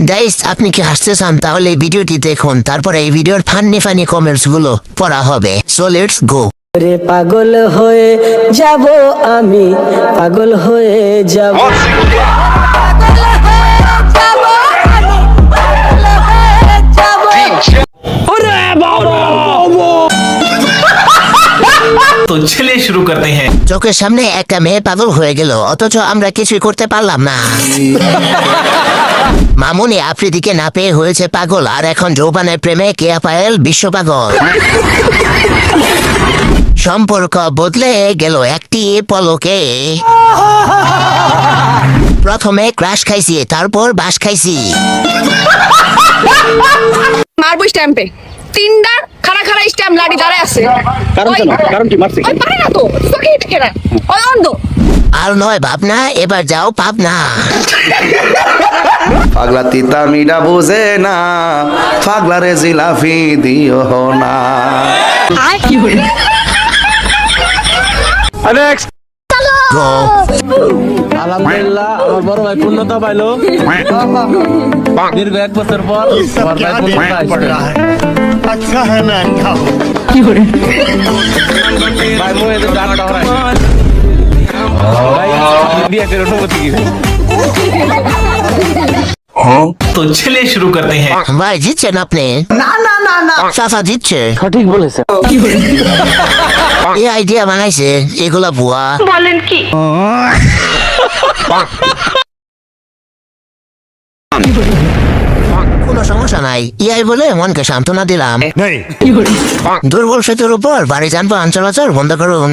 Guys, আপনি কি হাসতে চান তাহলে এই ভিডিওটি দেখুন, তারপরে এই ভিডিওর ফানি কমেন্টস গুলো পড়া হবে। So let's go. রে পাগল হয়ে যাব আমি, পাগল হয়ে যাব। तो चलिए शुरू करते हैं। চোখের সামনে একটা মেয়ে পাগল হয়ে গেল, অথচ আমরা কিছুই করতে পারলাম না। মামুনি আফ্রিদিকে না পেয়ে হয়েছে পাগল, আর এখন যৌবানের প্রেমে কেয়া পায়েল বিশ্ব পাগল। সম্পর্ক বদলে গেল একটি পলকে। প্রথমে ক্রাশ খাইছি, তারপর বাস খাইছি। মারবো স্ট্যাম্পে তিনটা খাড়া খাড়া স্ট্যাম্প লাড়ি দাঁড়ায় আছে। কারণ কি মারছে? ওই পারে না তো চোখে ঠেকে না, ওই অন্ধ। আর নয় ভাবনা, এবার যাও পাবনা। পাগলা তিতা মিডা বুঝে না, পাগলারে জিলাফি দিও না। গো। আলহামদুলিল্লাহ, আমার বড় ভাই পূর্ণতা পাইলো। দীর্ঘ 1 বছর পর আমার ভাই পূর্ণতা আসছে। ভাই মোয়ে তো ডাকটা হরাই। ভাই আপনি বিয়ে করে অনুমতি কি? तो चलिए शुरू करते हैं। ভাই জিতছেন আপনি? না, চাচা জিতছে। সঠিক বলেছে। এই আইডিয়া বানাইছে, এগুলা ভুয়া। বলেন কি? কোনো সমস্যা নাই, ইয়াই বলে মনকে সান্ত্বনা দিলাম। দুর্বল সেতুর উপর বাড়ি যানবাহন চলাচল বন্ধ করুন।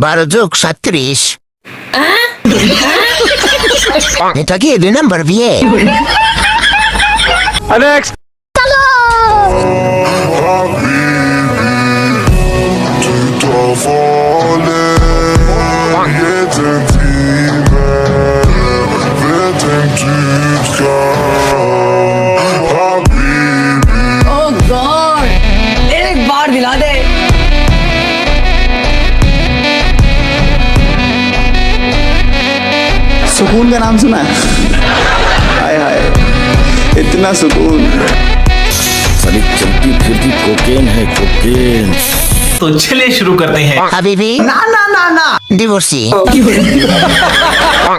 12+37। এটা কি 2 নম্বর বিয়ে? Oh God, एक बार दिला दे। सुकून का नाम सुना? हाय हाय, इतना सुकून। साली चलती फिरती कोकेन है, कोकेन। तो चलिए शुरू करते हैं। হাবিবি না ডিভোর্সি।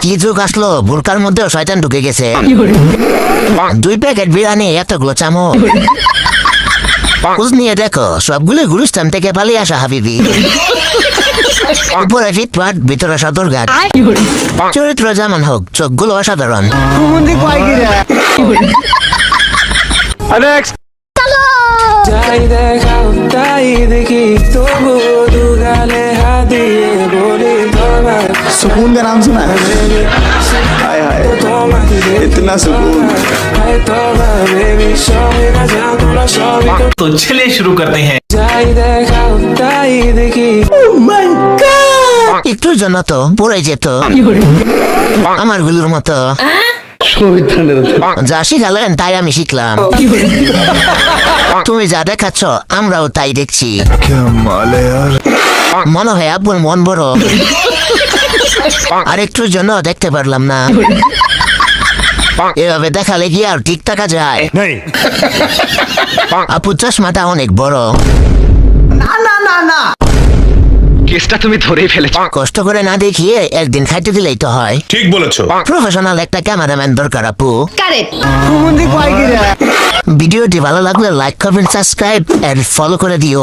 কি যুগ আসলো, বোরকার মধ্যেও শয়তান ঢুকে গেছে। 2 প্যাকেট বিরিয়ানি, এতগুলো চামচ। খোঁজ নিয়ে দেখো, সবগুলো গুলিস্তান থেকে পালিয়ে আসা হাবিবি। উপরে ফিটপাট, ভিতরে সদরঘাট। চরিত্র যেমন হোক, চোখগুলো অসাধারণ। যাই দেখাও তাই দেখি, তবু দুগালে হাত দিয়ে বলি তোমার। सुकून का नाम सुना? हाय हाय, इतना सुकून। তোমার বেবি সবাই না জানো সবই তো। तो चलिए शुरू करते हैं। যাই দেখাও তাই দেখি। একটুর জন্য তো পড়ে যেত আমার গুলোর মতো। যা শিখালেন তাই আমি শিখলাম। তুমি যা দেখাচ্ছ আমরাও তাই দেখছি। মনে হয় আব্বুর মন বড়, আর একটুর জন্য দেখতে পারলাম না। এভাবে দেখালে কি আর ঠিক থাকা যায়? আপু চশমাটা অনেক বড়। কেসটা তুমি ধরেই ফেলেছো। কষ্ট করে না দেখিয়ে একদিন খাইতে দিলেই তো হয়। ठीक बोलेছো। প্রফেশনাল একটা ক্যামেরাম্যান দরকার আপু। কারেক্ট। ভিডিওটি ভালো লাগলে লাইক করবেন, সাবস্ক্রাইব আর ফলো করে দিও।